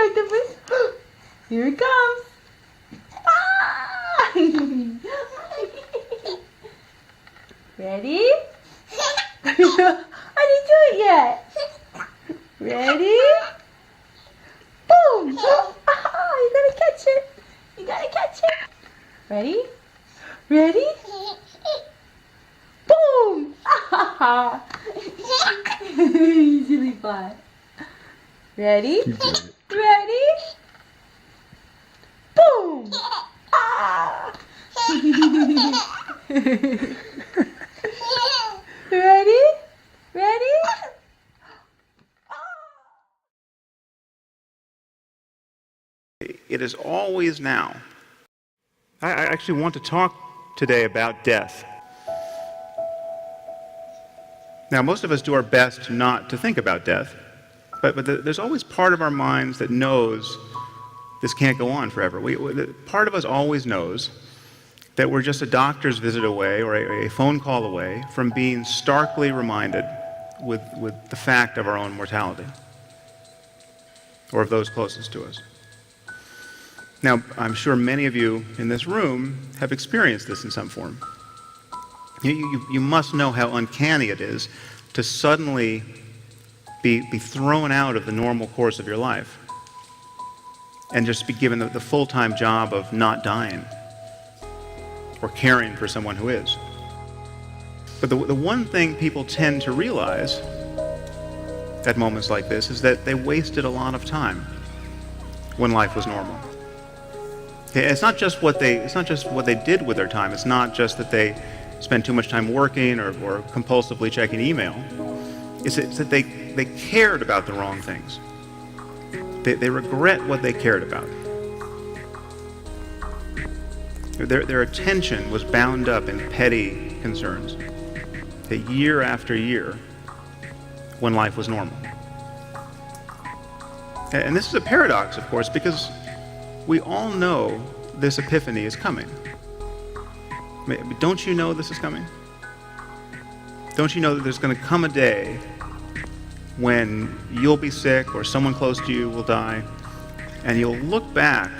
octopus. Here it comes. Ah! Ready? I didn't do it yet. Ready? Boom! Ah, you gotta catch it. You gotta catch it. Ready? Ready? Boom! Ah! Easily fly. Ready? Ready? Boom! Ah! Ready? Ready? It is always now. I actually want to talk today about death. Now, most of us do our best not to think about death, but there's always part of our minds that knows this can't go on forever. Part of us always knows that we're just a doctor's visit away or a phone call away from being starkly reminded with the fact of our own mortality, or of those closest to us. Now, I'm sure many of you in this room have experienced this in some form. You must know how uncanny it is to suddenly be thrown out of the normal course of your life and just be given the full-time job of not dying or caring for someone who is. But the one thing people tend to realize at moments like this is that they wasted a lot of time when life was normal. It's not just what they did with their time. It's not just that they spend too much time working or compulsively checking email. It's that they cared about the wrong things. They regret what they cared about. Their attention was bound up in petty concerns, year after year, when life was normal. And this is a paradox, of course, because we all know this epiphany is coming. Don't you know this is coming? Don't you know that there's going to come a day when you'll be sick or someone close to you will die, and you'll look back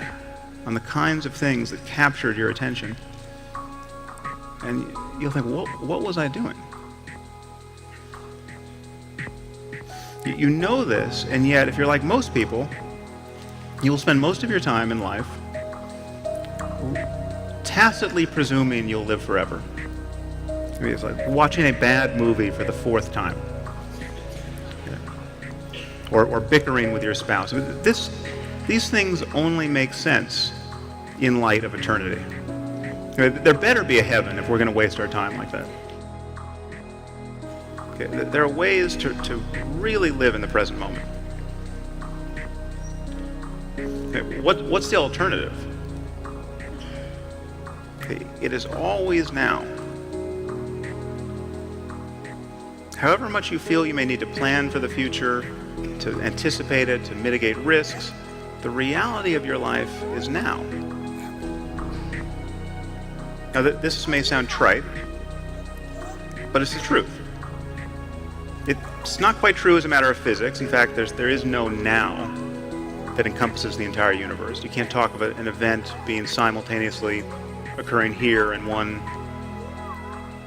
on the kinds of things that captured your attention, and you'll think, what was I doing? You know this, and yet if you're like most people, you'll spend most of your time in life tacitly presuming you'll live forever. I mean, it's like watching a bad movie for the fourth time. Or bickering with your spouse. These things only make sense in light of eternity. There better be a heaven if we're going to waste our time like that. Okay, there are ways to really live in the present moment. Okay, what's the alternative? Okay, it is always now. However much you feel you may need to plan for the future, to anticipate it, to mitigate risks, the reality of your life is now. Now, this may sound trite, but it's the truth. It's not quite true as a matter of physics. In fact, there is no now that encompasses the entire universe. You can't talk of an event being simultaneously occurring here and one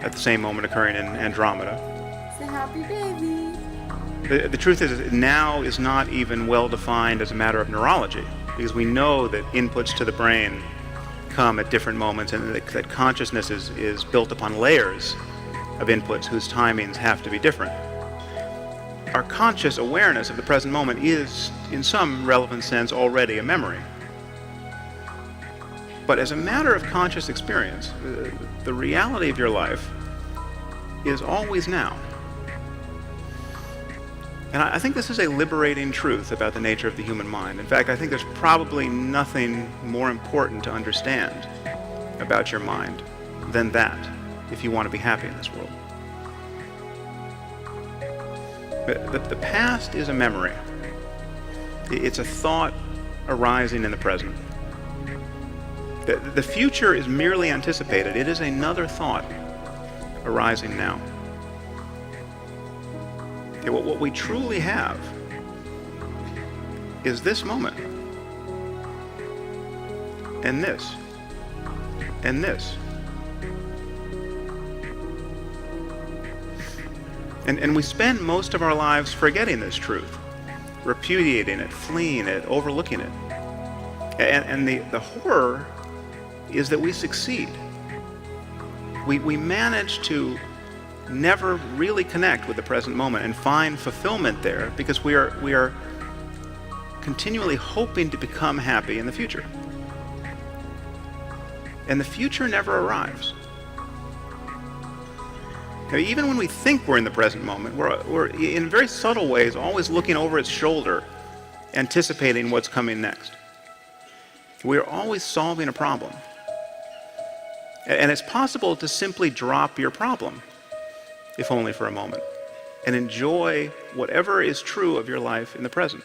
at the same moment occurring in Andromeda. It's a happy baby. The truth is, now is not even well defined as a matter of neurology, because we know that inputs to the brain come at different moments, and that consciousness is built upon layers of inputs whose timings have to be different. Our conscious awareness of the present moment is, in some relevant sense, already a memory. But as a matter of conscious experience, the reality of your life is always now. And I think this is a liberating truth about the nature of the human mind. In fact, I think there's probably nothing more important to understand about your mind than that, if you want to be happy in this world. The past is a memory. It's a thought arising in the present. The future is merely anticipated. It is another thought arising now. Okay, what we truly have is this moment. And this. And this. And we spend most of our lives forgetting this truth, repudiating it, fleeing it, overlooking it. And the horror is that we succeed. We manage to never really connect with the present moment and find fulfillment there because we are continually hoping to become happy in the future. And the future never arrives. Now, even when we think we're in the present moment, we're in very subtle ways always looking over its shoulder, anticipating what's coming next. We're always solving a problem. And it's possible to simply drop your problem, if only for a moment, and enjoy whatever is true of your life in the present.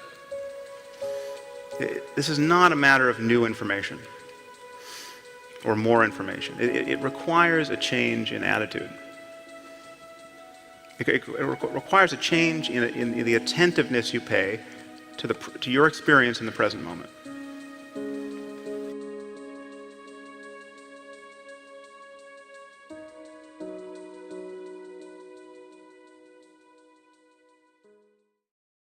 This is not a matter of new information or more information. It requires a change in attitude. It requires a change in the attentiveness you pay to your experience in the present moment.